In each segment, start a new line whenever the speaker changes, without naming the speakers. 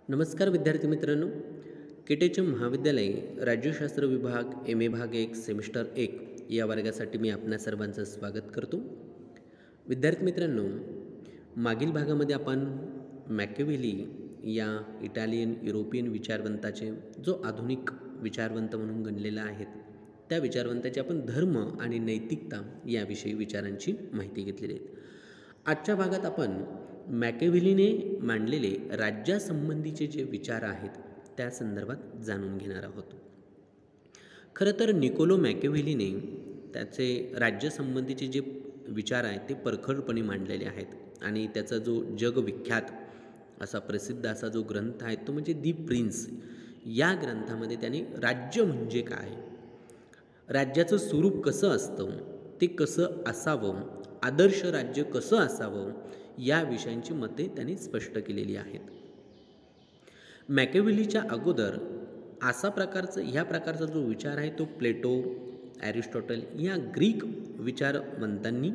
नमस्कार विद्यार्थी मित्रांनो. केटेचे महाविद्यालय राज्यशास्त्र विभाग एम ए भाग 1 सेमिस्टर 1 या वर्गासाठी मी आपणा सर्वांचं स्वागत करतो. विद्यार्थी मित्रांनो, मागील भागामध्ये आपण मॅकियावेली या इटालियन युरोपियन विचारवंताचे जो आधुनिक विचारवंत म्हणून गणलेला आहेत त्या विचारवंताचे आपण धर्म आणि नैतिकता याविषयी विचारांची माहिती घेतलेली आहे. आजच्या भागात आपण मॅकियावेलीने मांडलेले राज्यासंबंधीचे जे विचार आहेत त्या संदर्भात जाणून घेणार आहोत. खरं तर निकोलो मॅकियावेलीने त्याचे राज्यासंबंधीचे जे विचार आहेत ते परखडपणे मांडलेले आहेत आणि त्याचा जो जगविख्यात असा प्रसिद्ध असा जो ग्रंथ आहे तो म्हणजे दी प्रिन्स. या ग्रंथामध्ये त्याने राज्य म्हणजे काय, राज्याचं स्वरूप कसं असतं, ते कसं असावं, आदर्श राज्य कसं असावं या विषयांची मते त्यांनी स्पष्ट केलेली आहेत. मॅकियावेलीच्या अगोदर ह्या प्रकारचा जो विचार आहे तो प्लेटो, ॲरिस्टॉटल या ग्रीक विचारवंतांनी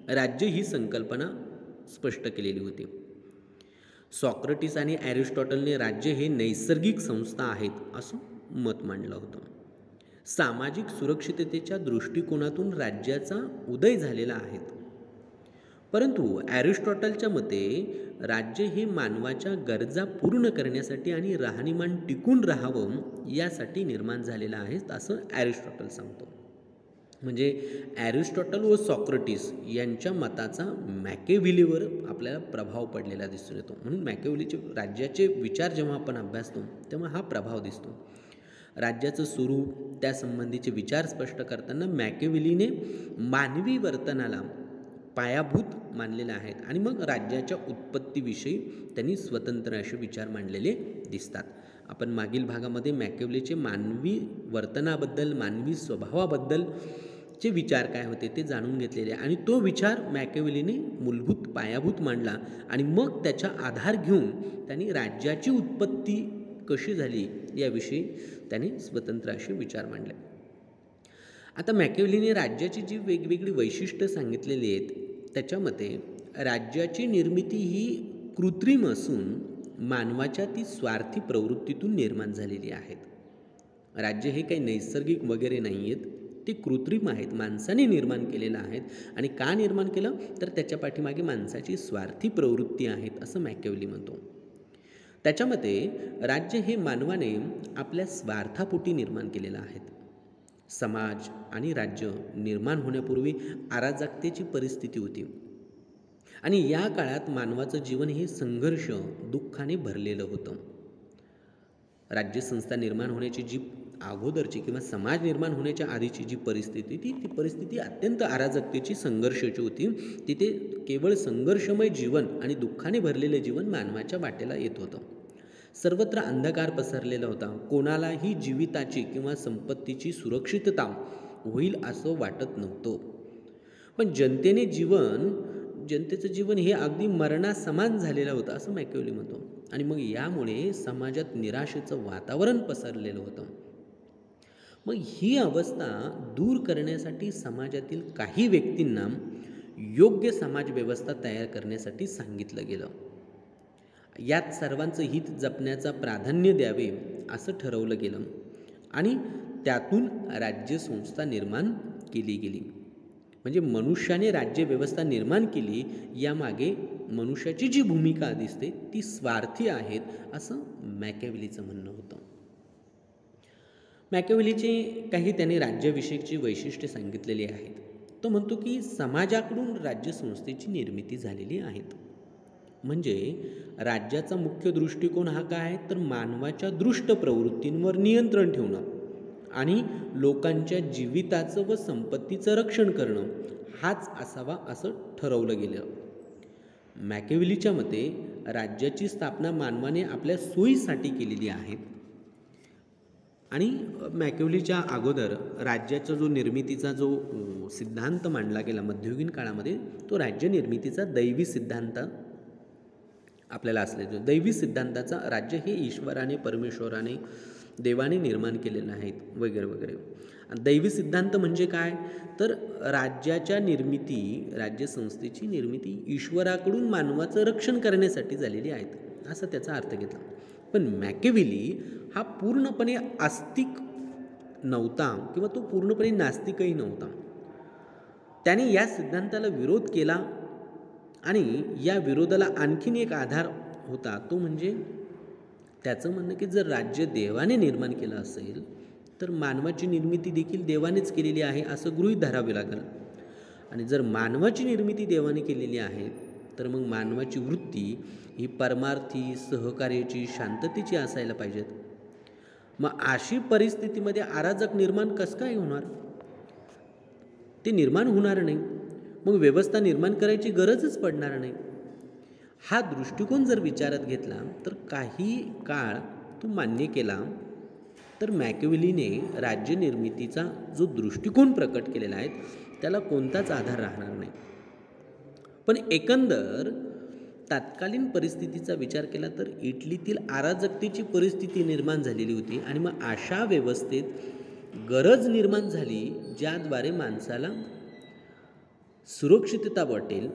राज्य ही संकल्पना स्पष्ट केलेली होती. सॉक्रेटिस आणि ॲरिस्टॉटलने राज्य हे नैसर्गिक संस्था आहेत असं मत मांडलं होतं. सामाजिक सुरक्षिततेच्या दृष्टिकोनातून राज्याचा उदय झालेला आहे. परंतु ॲरिस्टॉटलच्या मते राज्य हे मानवाच्या गरजा पूर्ण करण्यासाठी आणि राहणीमान टिकून राहावं यासाठी निर्माण झालेलं आहे असं ॲरिस्टॉटल सांगतो. म्हणजे ॲरिस्टॉटल व सॉक्रेटिस यांच्या मताचा मॅकियावेलीवर आपल्याला प्रभाव पडलेला दिसून येतो. म्हणून मॅकियावेलीचे राज्याचे विचार जेव्हा आपण अभ्यासतो तेव्हा हा प्रभाव दिसतो. राज्याचं स्वरूप त्यासंबंधीचे विचार स्पष्ट करताना मॅकियावेलीने मानवी वर्तनाला पायाभूत मानलेले आहेत आणि मग राज्याच्या उत्पत्तीविषयी त्यांनी स्वतंत्र असे विचार मांडलेले दिसतात. आपण मागील भागामध्ये मॅकियावेलीचे मानवी वर्तनाबद्दल, मानवी स्वभावाबद्दलचे विचार काय होते ते जाणून घेतलेले आणि तो विचार मॅकियावेलीने मूलभूत पायाभूत मांडला आणि मग त्याचा आधार घेऊन त्यांनी राज्याची उत्पत्ती कशी झाली याविषयी त्यांनी स्वतंत्र असे विचार मांडले. आता मॅकियावेलीने राज्याची जी वेगवेगळी वैशिष्ट्य सांगितलेली आहेत त्याच्यामध्ये राज्याची निर्मिती ही कृत्रिम असून मानवाच्या ती स्वार्थी प्रवृत्तीतून निर्माण झालेली आहेत. राज्य हे काही नैसर्गिक वगैरे नाही आहेत, ते कृत्रिम आहेत, माणसाने निर्माण केलेलं आहेत. आणि का निर्माण केलं तर त्याच्या पाठीमागे माणसाची स्वार्थी प्रवृत्ती आहेत असं मॅकियावेली म्हणतो. त्याच्यामध्ये राज्य हे मानवाने आपल्या स्वार्थापोटी निर्माण केलेलं आहे. समाज आणि राज्य निर्माण होण्यापूर्वी अराजकतेची परिस्थिती होती आणि या काळात मानवाचं जीवन हे संघर्ष दुःखाने भरलेलं होतं. राज्यसंस्था निर्माण होण्याची जी अगोदरची किंवा समाज निर्माण होण्याच्या आधीची जी परिस्थिती ती परिस्थिती अत्यंत अराजकतेची, संघर्षाची होती. तिथे केवळ संघर्षमय जीवन आणि दुःखाने भरलेले जीवन मानवाच्या वाटेला येत होतं. सर्वत्र अंधकार पसरलेला होता. कोणालाही जीविताची किंवा संपत्तीची सुरक्षितता होईल असं वाटत नव्हतं. पण जनतेचं जीवन हे अगदी मरणासमान झालेलं होतं असं मॅकियावेली म्हणतो. आणि मग यामुळे समाजात निराशेचं वातावरण पसरलेलं होतं. मग ही अवस्था दूर करण्यासाठी समाजातील काही व्यक्तींना योग्य समाजव्यवस्था तयार करण्यासाठी सांगितलं गेलं. यात सर्वांचं हित जपण्याचा प्राधान्य द्यावे असं ठरवलं गेलं आणि त्यातून राज्यसंस्था निर्माण केली गेली. म्हणजे मनुष्याने राज्यव्यवस्था निर्माण केली, यामागे मनुष्याची जी भूमिका दिसते ती स्वार्थी आहेत असं मॅकियावेलीचं म्हणणं होतं. मॅकियावेलीचे काही त्याने राज्याविषयीची वैशिष्ट्ये सांगितलेली आहेत. तो म्हणतो की समाजाकडून राज्यसंस्थेची निर्मिती झालेली आहे. म्हणजे राज्याचा मुख्य दृष्टिकोन हा काय आहे तर मानवाच्या दृष्ट प्रवृत्तींवर नियंत्रण ठेवणं आणि लोकांच्या जीविताचं व संपत्तीचं रक्षण करणं हाच असावा असं ठरवलं गेलं. मॅकियावेलीच्या मते राज्याची स्थापना मानवाने आपल्या सोयीसाठी केलेली आहे आणि मॅकियावेलीच्या अगोदर राज्याचा जो निर्मितीचा जो सिद्धांत मांडला गेला मध्ययुगीन काळामध्ये तो राज्य निर्मितीचा दैवी सिद्धांत आपल्याला असले. दैवी सिद्धांताचा राज्य हे ईश्वराने, परमेश्वराने, देवाने निर्माण केलेलं आहे वगैरे वगैरे. दैवी सिद्धांत म्हणजे काय तर राज्याच्या निर्मिती, राज्यसंस्थेची निर्मिती ईश्वराकडून मानवाचं रक्षण करण्यासाठी झालेली आहेत. असा त्याचा अर्थ घेतला. पण मॅकेविली हा पूर्णपणे आस्तिक नव्हता किंवा तो पूर्णपणे नास्तिकही नव्हता. त्याने या सिद्धांताला विरोध केला आणि या विरोधाला आणखीन एक आधार होता, तो म्हणजे त्याचं म्हणणं की जर राज्य देवाने निर्माण केलं असेल तर मानवाची निर्मिती देखील देवानेच केलेली आहे असं गृहीत धरावे लागेल. आणि जर मानवाची निर्मिती देवाने केलेली आहे तर मग मानवाची वृत्ती ही परमार्थी, सहकार्याची, शांततेची असायला पाहिजेत. मग अशी परिस्थितीमध्ये अराजक निर्माण कसं काय होणार? ते निर्माण होणार नाही. मग व्यवस्था निर्माण करायची गरजच पडणार नाही. हा दृष्टिकोन जर विचारात घेतला तर काही काळ तो मान्य केला तर मॅकेविलीने राज्य निर्मितीचा जो दृष्टिकोन प्रकट केलेला आहे त्याला कोणताच आधार राहणार नाही. पण एकंदर तत्कालीन परिस्थितीचा विचार केला तर इटलीतील अराजकतेची परिस्थिती निर्माण झालेली होती आणि मग अशा व्यवस्थेत गरज निर्माण झाली ज्याद्वारे माणसाला सुरक्षितता वाटेल,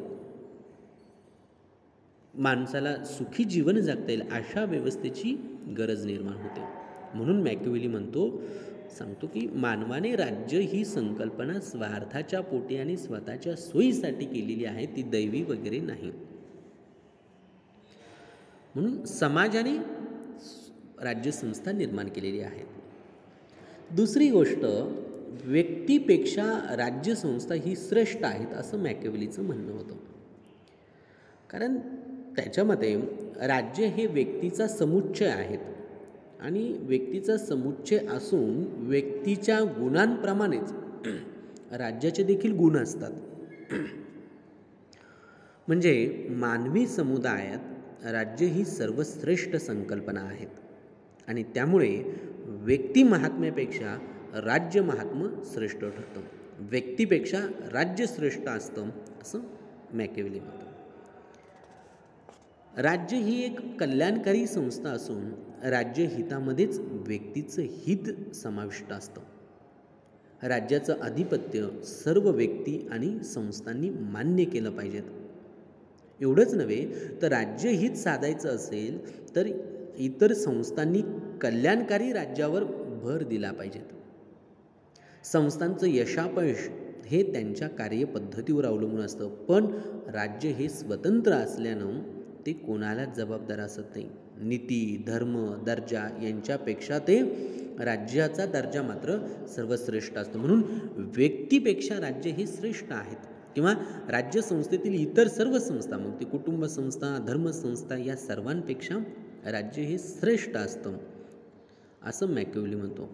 माणसाला सुखी जीवन जगता येईल अशा व्यवस्थेची गरज निर्माण होते. म्हणून मॅकेविली सांगतो की मानवाने राज्य ही संकल्पना स्वार्थाच्या पोटी आणि स्वतःच्या सोयीसाठी केलेली आहे, ती दैवी वगैरे नाही. म्हणून समाजाने राज्यसंस्था निर्माण केलेली आहे. दुसरी गोष्ट, व्यक्तीपेक्षा राज्यसंस्था ही श्रेष्ठ आहेत असं मॅकेविलीचं म्हणणं होतं. कारण त्याच्यामध्ये राज्य हे व्यक्तीचा समुच्चय आहेत आणि व्यक्तीचा समुच्चय असून व्यक्तीच्या गुणांप्रमाणेच राज्याचे देखील गुण असतात. म्हणजे मानवी समुदायात राज्य ही सर्वश्रेष्ठ संकल्पना आहेत आणि त्यामुळे व्यक्ती महात्म्यापेक्षा राज्य महात्म्य श्रेष्ठ ठरतं, व्यक्तीपेक्षा राज्य श्रेष्ठ असतं असं मॅकेविली म्हणतो. राज्य ही एक कल्याणकारी संस्था असून राज्य हितामध्येच व्यक्तीचं हित समाविष्ट असतं. राज्याचं आधिपत्य सर्व व्यक्ती आणि संस्थांनी मान्य केलं पाहिजेत. एवढंच नव्हे तर राज्य हित साधायचं असेल तर इतर संस्थांनी कल्याणकारी राज्यावर भर दिला पाहिजेत. संस्थांचं यशापयश हे त्यांच्या कार्यपद्धतीवर अवलंबून असतं, पण राज्य हे स्वतंत्र असल्यानं ते कोणाला जबाबदार असत नाही. नीती, धर्म, दर्जा यांच्यापेक्षा ते राज्याचा दर्जा मात्र सर्वश्रेष्ठ असतो. म्हणून व्यक्तीपेक्षा राज्य हे श्रेष्ठ आहेत किंवा राज्यसंस्थेतील इतर सर्व संस्था, मग ते कुटुंब संस्था, धर्मसंस्था या सर्वांपेक्षा राज्य हे श्रेष्ठ असतं असं मॅकेविली म्हणतो.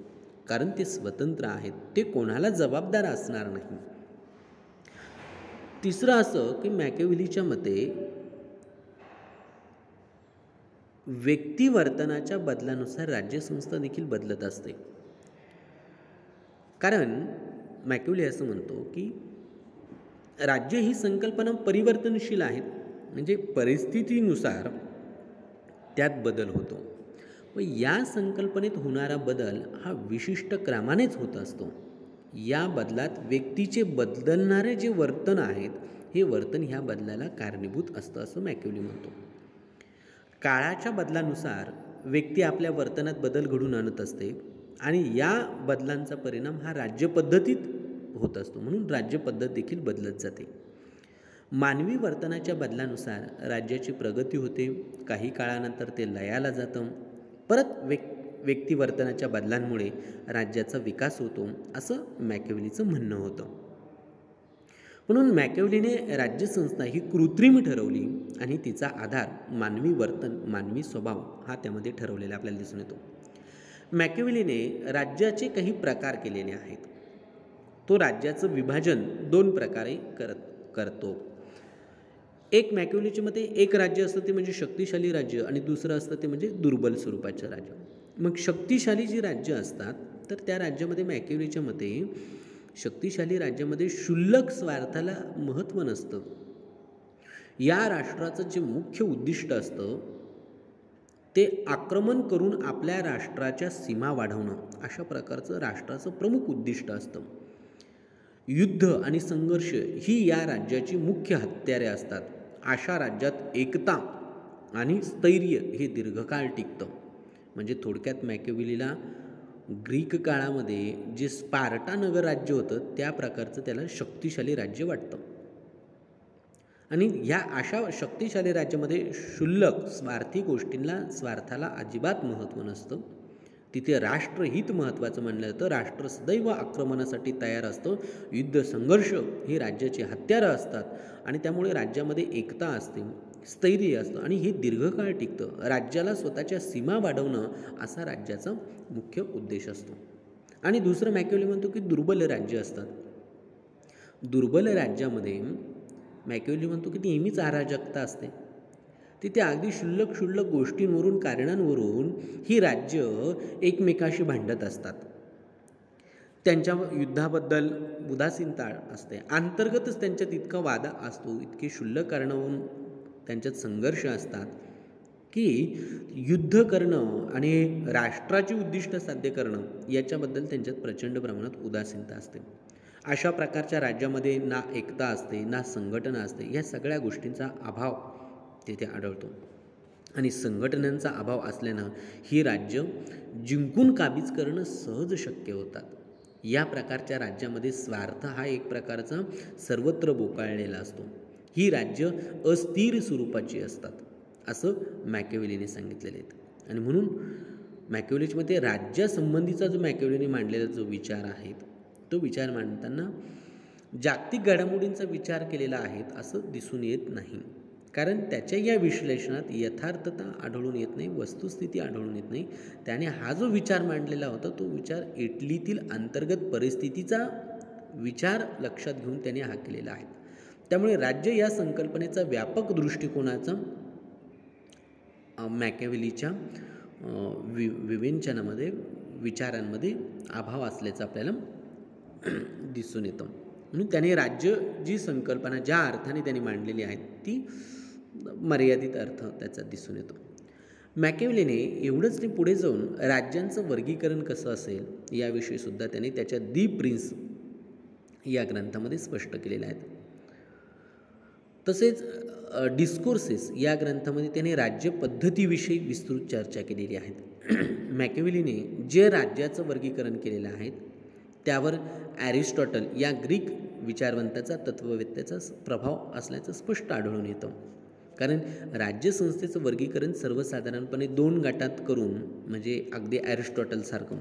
कारण ते स्वतंत्र आहेत, ते कोणाला जबाबदार असणार नाही. तिसरं असं की मॅकेविलीच्या मते व्यक्ती वर्तनाच्या बदलानुसार राज्यसंस्था देखील बदलत असते. कारण मॅकेविली असं म्हणतो की राज्य ही संकल्पना परिवर्तनशील आहेत, म्हणजे परिस्थितीनुसार त्यात बदल होतो व या संकल्पनेत होणारा बदल हा विशिष्ट क्रमानेच होत असतो. या बदलात व्यक्तीचे बदलणारे जे वर्तन आहेत हे वर्तन ह्या बदलाला कारणीभूत असतं असं मॅकेविली म्हणतो. काळाच्या बदलानुसार व्यक्ती आपल्या वर्तनात बदल घडून आणत असते आणि या बदलांचा परिणाम हा राज्यपद्धतीत होत असतो. म्हणून राज्यपद्धत देखील बदलत जाते. मानवी वर्तनाच्या बदलानुसार राज्याची प्रगती होते, काही काळानंतर ते लयाला जातं, परत व्यक्ती वर्तनाच्या बदलांमुळे राज्याचा विकास होतो असं मॅकेविलीचं म्हणणं होतं. म्हणून मॅकेविलीने राज्यसंस्था ही कृत्रिम ठरवली आणि तिचा आधार मानवी वर्तन, मानवी स्वभाव हा त्यामध्ये ठरवलेला आपल्याला दिसून येतो. मॅकेविलीने राज्याचे काही प्रकार केलेले आहेत. तो राज्याचं विभाजन 2 प्रकारे करतो. एक मॅकेविलीच्या मते एक राज्य असतं ते म्हणजे शक्तिशाली राज्य आणि दुसरं असतं ते म्हणजे दुर्बल स्वरूपाचं राज्य. मग शक्तिशाली जी राज्य असतात तर त्या राज्यामध्ये मॅकेविलीच्या मते शक्तिशाली राज्यामध्ये क्षुल्लक स्वार्थाला महत्त्व नसतं. या राष्ट्राचं जे मुख्य उद्दिष्ट असतं ते आक्रमण करून आपल्या राष्ट्राच्या सीमा वाढवणं, अशा प्रकारचं राष्ट्राचं प्रमुख उद्दिष्ट असतं. युद्ध आणि संघर्ष ही या राज्याची मुख्य हत्यारे असतात. अशा राज्यात एकता आणि स्थैर्य हे दीर्घकाळ टिकतं. म्हणजे थोडक्यात मॅकियावेलीला ग्रीक काळामध्ये जे स्पार्टा नगर राज्य होतं त्या प्रकारचं त्याला शक्तिशाली राज्य वाटतं. आणि ह्या अशा शक्तिशाली राज्यामध्ये क्षुल्लक स्वार्थी स्वार्थाला अजिबात महत्त्व नसतं. तिथे राष्ट्रहित महत्त्वाचं मानलं जातं. राष्ट्र सदैव आक्रमणासाठी तयार असतं. युद्ध संघर्ष ही राज्याची हत्यारं असतात आणि त्यामुळे राज्यामध्ये एकता असते, स्थैर्य असतं आणि हे दीर्घकाळ टिकतं. राज्याला स्वतःच्या सीमा वाढवणं असा राज्याचा मुख्य उद्देश असतो. आणि दुसरं मॅकियावेली म्हणतो की दुर्बल राज्य असतात. दुर्बल राज्यामध्ये मॅकियावेली म्हणतो की नेहमीच अराजकता असते. तिथे अगदी क्षुल्लक गोष्टींवरून, कारणांवरून ही राज्य एकमेकाशी भांडत असतात. त्यांच्या युद्धाबद्दल उदासीनता असते. अंतर्गतच त्यांच्यात इतका वाद असतो, इतके क्षुल्लक कारणावरून त्यांच्यात संघर्ष असतात की युद्ध करणं आणि राष्ट्राची उद्दिष्ट साध्य करणं याच्याबद्दल त्यांच्यात प्रचंड प्रमाणात उदासीनता असते. अशा प्रकारच्या राज्यामध्ये ना एकता असते, ना संघटना असते. या सगळ्या गोष्टींचा अभाव तिथे आढळतो आणि संघटनांचा अभाव असल्यानं ही राज्य जिंकून काबीज करणं सहज शक्य होतात. या प्रकारच्या राज्यामध्ये स्वार्थ हा एक प्रकारचा सर्वत्र बोकाळलेला असतो. ही राज्य अस्थिर स्वरूपाची असतात असं मॅकियावेलीने सांगितलेले आहेत. आणि म्हणून मॅकियावेलीच्या मते राज्यासंबंधीचा जो मॅकियावेलीने मांडलेला जो विचार आहे तो विचार मांडताना जागतिक घडामोडींचा विचार केलेला आहे असं दिसून येत नाही. कारण त्याच्या या विश्लेषणात यथार्थता आढळून येत नाही, वस्तुस्थिती आढळून येत नाही. त्याने हा जो विचार मांडलेला होता तो विचार इटलीतील अंतर्गत परिस्थितीचा विचार लक्षात घेऊन त्याने हा केलेला आहे. त्यामुळे राज्य या संकल्पनेचा व्यापक दृष्टिकोनाचा मॅकियावेलीच्या विवेचनामध्ये, विचारांमध्ये अभाव असल्याचं आपल्याला दिसून येतं. म्हणून त्याने राज्य जी संकल्पना ज्या अर्थाने त्यांनी मांडलेली आहे ती मर्यादित अर्थ त्याचा दिसून येतो. मॅकियावेलीने एवढंच नाही, पुढे जाऊन राज्यांचं वर्गीकरण कसं असेल याविषयी सुद्धा त्याने त्याच्या दी प्रिन्स या ग्रंथामध्ये स्पष्ट केलेलं आहे. तसेच डिस्कोर्सेस या ग्रंथामध्ये त्याने राज्य पद्धतीविषयी विस्तृत चर्चा केलेली आहे. मॅकियावेलीने जे राज्याचं वर्गीकरण केलेलं आहे त्यावर ॲरिस्टॉटल या ग्रीक विचारवंताचा, तत्ववेत्त्याचा प्रभाव असल्याचं स्पष्ट आढळून येतं. कारण राज्यसंस्थेचं वर्गीकरण सर्वसाधारणपणे 2 गटात करून, म्हणजे अगदी ॲरिस्टॉटलसारखं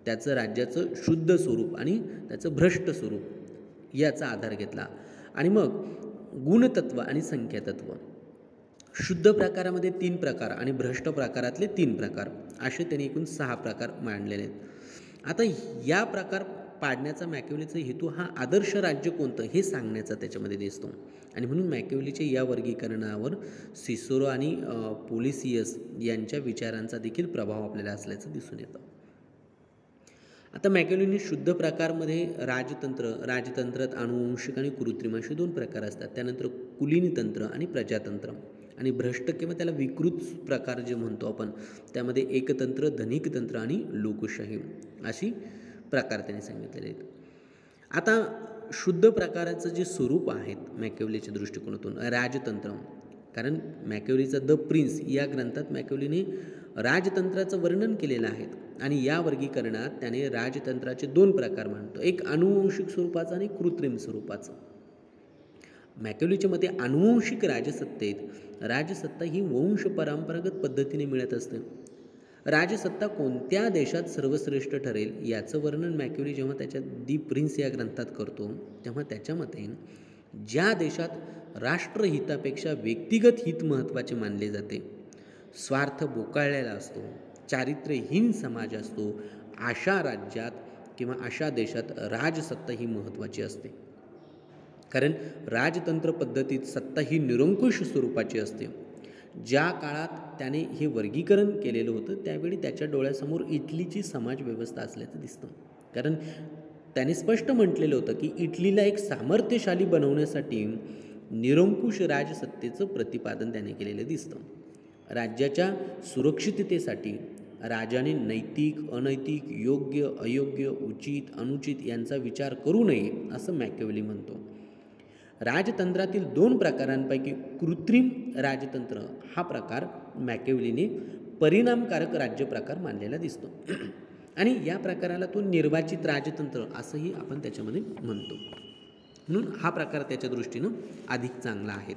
त्याचं राज्याचं शुद्ध स्वरूप आणि त्याचं भ्रष्ट स्वरूप याचा आधार घेतला आणि मग गुणतत्व आणि संख्यातत्व, शुद्ध प्रकारामध्ये 3 प्रकार आणि भ्रष्ट प्रकारातले 3 प्रकार असे त्यांनी एकूण 6 प्रकार मांडलेले आहेत. आता या प्रकार पाडण्याचा मॅकियावेलीचा हेतू हा आदर्श राज्य कोणतं हे सांगण्याचा त्याच्यामध्ये दिसतो. आणि म्हणून मॅकियावेलीच्या या वर्गीकरणावर सिसरो आणि पोलिसियस यांच्या विचारांचा देखील प्रभाव आपल्याला असल्याचं दिसून येतं. आता मॅकियावेलीने शुद्ध प्रकारमध्ये राजतंत्रात अनुवंशिक आणि कृत्रिम असे 2 प्रकार असतात. त्यानंतर कुलीन तंत्र आणि प्रजातंत्र. आणि भ्रष्ट किंवा त्याला विकृत प्रकार जे म्हणतो आपण त्यामध्ये एकतंत्र, धनिक तंत्र आणि लोकशाही अशी प्रकार त्यांनी सांगितलेले आहेत. आता शुद्ध प्रकाराचं जे स्वरूप आहेत मॅकियावेलीच्या दृष्टिकोनातून राजतंत्र, कारण मॅकियावेलीचा द प्रिन्स या ग्रंथात मॅकियावेलीने राजतंत्राचं वर्णन केलेलं आहे आणि या वर्गीकरणात त्याने राजतंत्राचे 2 प्रकार मांडतो, एक अनुवंशिक स्वरूपाचं आणि कृत्रिम स्वरूपाचं. मॅकियावेलीच्या मते अनुवंशिक राजसत्तेत राजसत्ता ही वंश परंपरागत पद्धतीने मिळत असते. राजसत्ता कोणत्या देशात सर्वश्रेष्ठ ठरेल याचं वर्णन मॅकियावेली जेव्हा त्याच्या दी प्रिन्स या ग्रंथात करतो तेव्हा त्याच्या मते ज्या देशात राष्ट्रहितापेक्षा व्यक्तिगत हित महत्त्वाचे मानले जाते, स्वार्थ बोकाळलेला असतो, चारित्र्यहीन समाज असतो, अशा राज्यात किंवा अशा देशात राजसत्ता ही महत्त्वाची असते. कारण राजतंत्र पद्धतीत सत्ता ही निरंकुश स्वरूपाची असते. ज्या काळात त्याने हे वर्गीकरण केलेलं होतं त्यावेळी त्याच्या डोळ्यासमोर इटलीची समाजव्यवस्था असल्याचं दिसतं. कारण त्याने स्पष्ट म्हटलेलं होतं की इटलीला एक सामर्थ्यशाली बनवण्यासाठी निरंकुश राजसत्तेचं प्रतिपादन त्याने केलेलं दिसतं. राज्याच्या सुरक्षिततेसाठी राजाने नैतिक, अनैतिक, योग्य, अयोग्य, उचित, अनुचित यांचा विचार करू नये असं मॅकियावेली म्हणतो. राजतंत्रातील 2 प्रकारांपैकी कृत्रिम राजतंत्र हा प्रकार मॅकियावेलीने परिणामकारक राज्यप्रकार मानलेला दिसतो आणि या प्रकाराला तो निर्वाचित राजतंत्र असंही आपण त्याच्यामध्ये म्हणतो. म्हणून हा प्रकार त्याच्या दृष्टीनं अधिक चांगला आहे.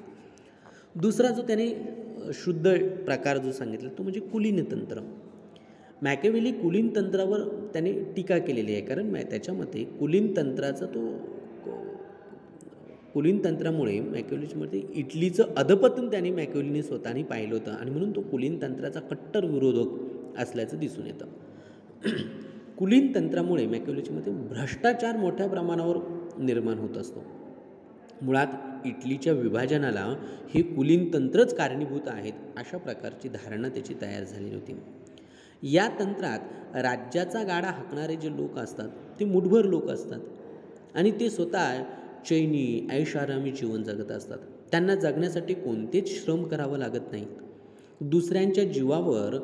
दुसरा जो त्याने शुद्ध प्रकार जो सांगितला तो म्हणजे कुलीनतंत्र. मॅकियावेली कुलीन तंत्रावर त्याने टीका केलेली आहे, कारण त्याच्या मते कुलीन तंत्रामुळे मॅकियावेलीमध्ये इटलीचं अधपतन त्याने मॅकियावेलीने स्वतःने पाहिलं होतं आणि म्हणून तो कुलीन तंत्राचा कट्टर विरोधक असल्याचं दिसून येतं. कुलीन तंत्रामुळे मॅकियावेलीमध्ये भ्रष्टाचार मोठ्या प्रमाणावर निर्माण होत असतो. मुळात इटलीच्या विभाजनाला हे कुलीन तंत्रच कारणीभूत आहेत अशा प्रकारची धारणा त्याची तयार झालेली होती. या तंत्रात राज्याचा गाडा हाकणारे जे लोक असतात ते मुठभर लोक असतात आणि ते स्वतः चैनी ऐषारामी जीवन जगत असतात. त्यांना जगण्यासाठी कोणतेच श्रम करावं लागत नाही. दुसऱ्यांच्या जीवावर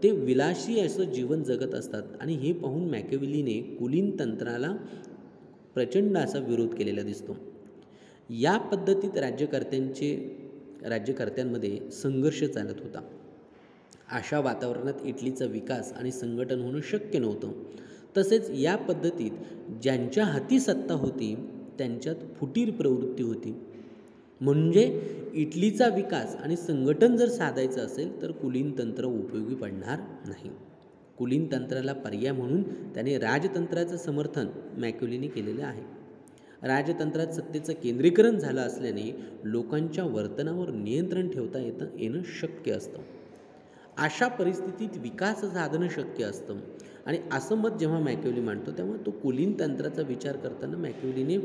ते विलासी असं जीवन जगत असतात आणि हे पाहून मॅकियावेलीने कुलीन तंत्राला प्रचंड असा विरोध केलेला दिसतो. या पद्धतीत राज्यकर्त्यांमध्ये संघर्ष चालत होता. अशा वातावरणात इटलीचा विकास आणि संघटन होणं शक्य नव्हतं. तसेच या पद्धतीत ज्यांच्या हाती सत्ता होती त्यांच्यात फुटीर प्रवृत्ती होती. म्हणजे इटलीचा विकास आणि संघटन जर साधायचं असेल तर कुलीन तंत्र उपयोगी पडणार नाही. कुलीन तंत्राला पर्याय म्हणून त्याने राजतंत्राचं समर्थन मॅकियावेलीने केलेलं आहे. राजतंत्रात सत्तेचं केंद्रीकरण झालं असल्याने लोकांच्या वर्तनावर नियंत्रण ठेवता येणं शक्य असतं. अशा परिस्थितीत विकास साधणं शक्य असतं आणि असं मत जेव्हा मॅकियावेली मांडतो तेव्हा तो कुलीन तंत्राचा विचार करताना मॅकियावेलीने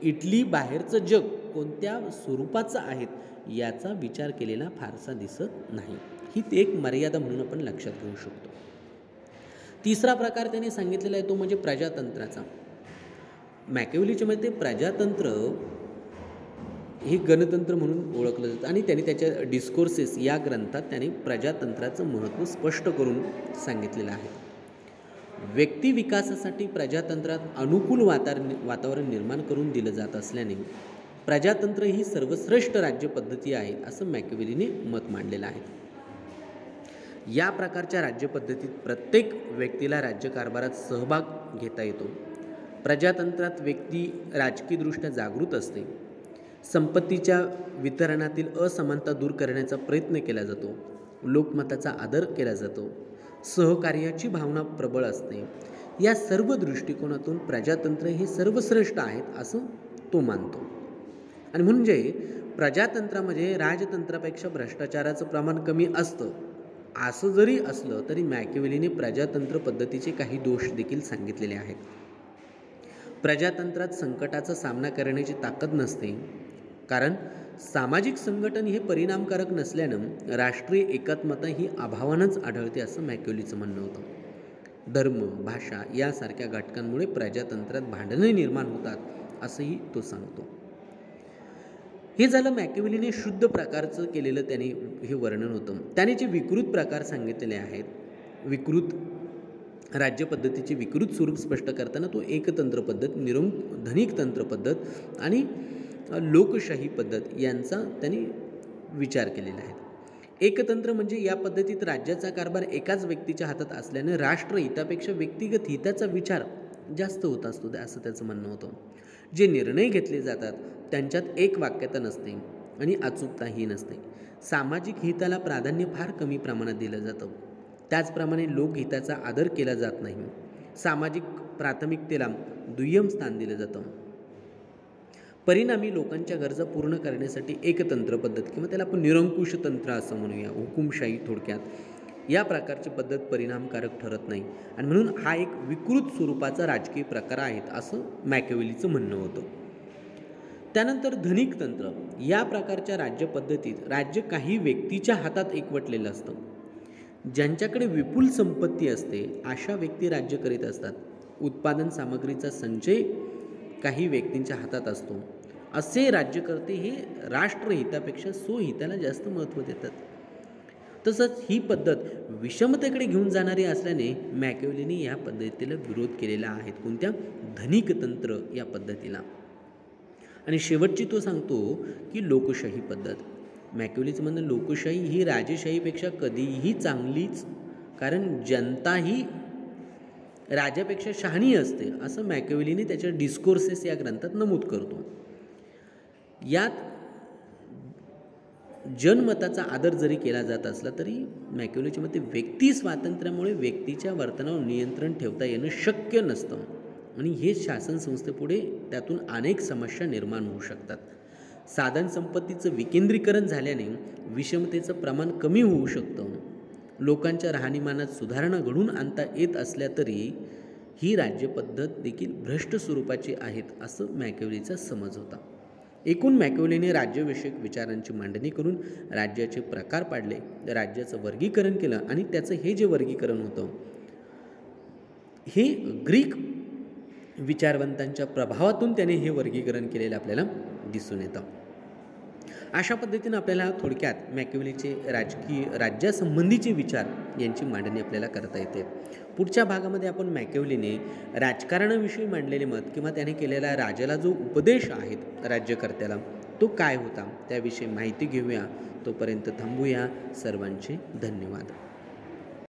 इटली बाहेरचं जग कोणत्या स्वरूपाचं आहेत याचा विचार केलेला फारसा दिसत नाही. ही एक मर्यादा म्हणून आपण लक्षात घेऊ शकतो. तिसरा प्रकार त्याने सांगितलेला आहे तो म्हणजे प्रजातंत्राचा. मॅकियावेलीच्या मते प्रजातंत्र हे गणतंत्र म्हणून ओळखलं जातं आणि त्याने त्याच्या डिस्कोर्सेस या ग्रंथात त्याने प्रजातंत्राचं महत्त्व स्पष्ट करून सांगितलेलं आहे. व्यक्ती विकासासाठी प्रजातंत्रात अनुकूल वातावरण निर्माण करून दिलं जात असल्याने प्रजातंत्र ही सर्वश्रेष्ठ राज्यपद्धती आहे असं मॅकियावेलीने मत मांडलेलं आहे. या प्रकारच्या राज्यपद्धतीत प्रत्येक व्यक्तीला राज्यकारभारात सहभाग घेता येतो. प्रजातंत्रात व्यक्ती राजकीयदृष्ट्या जागृत असते. संपत्तीच्या वितरणातील असमानता दूर करण्याचा प्रयत्न केला जातो. लोकमताचा आदर केला जातो. सहकार्याची भावना प्रबळ असते. या सर्व दृष्टिकोनातून प्रजातंत्र हे सर्वश्रेष्ठ आहेत असं तो मानतो. आणि म्हणजे प्रजातंत्रामध्ये राजतंत्रापेक्षा भ्रष्टाचाराचं प्रमाण कमी असतं. असं जरी असलं तरी मॅकियावेलीने प्रजातंत्र पद्धतीचे काही दोष देखील सांगितलेले आहेत. प्रजातंत्रात संकटाचा सामना करण्याची ताकद नसते, कारण सामाजिक संघटन हे परिणामकारक नसल्यानं राष्ट्रीय एकात्मता ही अभावानंच आढळते असं मॅकियावेलीचं म्हणणं होतं. धर्म, भाषा यासारख्या घटकांमुळे प्रजातंत्रात भांडणे निर्माण होतात असंही तो सांगतो. हे झालं मॅकियावेलीने शुद्ध प्रकारचं केलेलं त्याने हे वर्णन होतं. त्याने जे विकृत प्रकार सांगितलेले आहेत, विकृत राज्यपद्धतीचे विकृत स्वरूप स्पष्ट करताना तो एकतंत्र पद्धत, धनिक तंत्र पद्धत आणि लोकशाही पद्धत यांचा त्यांनी विचार केलेला आहे. एकतंत्र म्हणजे या पद्धतीत राज्याचा कारभार एकाच व्यक्तीच्या हातात असल्याने राष्ट्रहितापेक्षा व्यक्तिगत हिताचा विचार जास्त होत असतो असं त्याचं म्हणणं होतं. जे निर्णय घेतले जातात त्यांच्यात एक वाक्यता नसते आणि अचूकताही नसते. सामाजिक हिताला प्राधान्य फार कमी प्रमाणात दिलं जातं. त्याचप्रमाणे लोकहिताचा आदर केला जात नाही. सामाजिक प्राथमिकतेला दुय्यम स्थान दिलं जातं. परिणामी लोकांच्या गरजा पूर्ण करण्यासाठी एकतंत्र पद्धत किंवा त्याला आपण निरंकुश तंत्र असं म्हणूया, हुकुमशाही थोडक्यात, या प्रकारची पद्धत परिणामकारक ठरत नाही आणि म्हणून हा एक विकृत स्वरूपाचा राजकीय प्रकार आहेत असं मॅकियावेलीचं म्हणणं होतं. त्यानंतर धनिक तंत्र. या प्रकारच्या राज्यपद्धतीत राज्य काही व्यक्तीच्या हातात एकवटलेलं असतं. ज्यांच्याकडे विपुल संपत्ती असते अशा व्यक्ती राज्य करीत असतात. उत्पादन सामग्रीचा संचय काही व्यक्तींच्या हातात असतो. असे राज्यकर्ते हे राष्ट्रहितापेक्षा स्वहिताला जास्त महत्त्व देतात. तसंच ही पद्धत विषमतेकडे घेऊन जाणारी असल्याने मॅकियावेलीने या पद्धतीला विरोध केलेला आहे. कोणत्या? धनिक तंत्र या पद्धतीला. आणि शेवटची तो सांगतो की लोकशाही पद्धत. मॅकियावेलीचं म्हणणं लोकशाही ही राजेशाहीपेक्षा कधीही चांगलीच, कारण जनता ही राजापेक्षा शहाणी असते असं मॅकियावेलीने त्याच्या डिस्कोर्सेस या ग्रंथात नमूद करतो. यात जनमताचा आदर जरी केला जात असला तरी मॅकियावेलीच्या मते व्यक्ती स्वातंत्र्यामुळे व्यक्तीच्या वर्तनावर नियंत्रण ठेवता येणं शक्य नसतं आणि हे शासन संस्थेपुढे त्यातून अनेक समस्या निर्माण होऊ शकतात. साधन संपत्तीचं विकेंद्रीकरण झाल्याने विषमतेचं प्रमाण कमी होऊ शकतं. लोकांच्या राहणीमानात सुधारणा घडवून आणता येत असल्या तरी ही राज्यपद्धत देखील भ्रष्ट स्वरूपाची आहेत असं मॅकियावेलीचा समज होता. एकूण मॅकियावेलीने राज्यविषयक विचारांची मांडणी करून राज्याचे प्रकार पाडले, राज्याचं वर्गीकरण केलं आणि त्याचं हे जे वर्गीकरण होतं हे ग्रीक विचारवंतांच्या प्रभावातून त्याने हे वर्गीकरण केलेलं आपल्याला दिसून येतं. अशा पद्धतीनं आपल्याला थोडक्यात मॅकियावेलीचे राज्यासंबंधीचे विचार यांची मांडणी आपल्याला करता येते. पुढच्या भागामध्ये आपण मॅकियावेलीने राजकारणाविषयी मांडलेले मत किंवा त्याने केलेला राजाला जो उपदेश आहेत राज्यकर्त्याला तो काय होता त्याविषयी माहिती घेऊया. तोपर्यंत थांबूया. सर्वांचे धन्यवाद.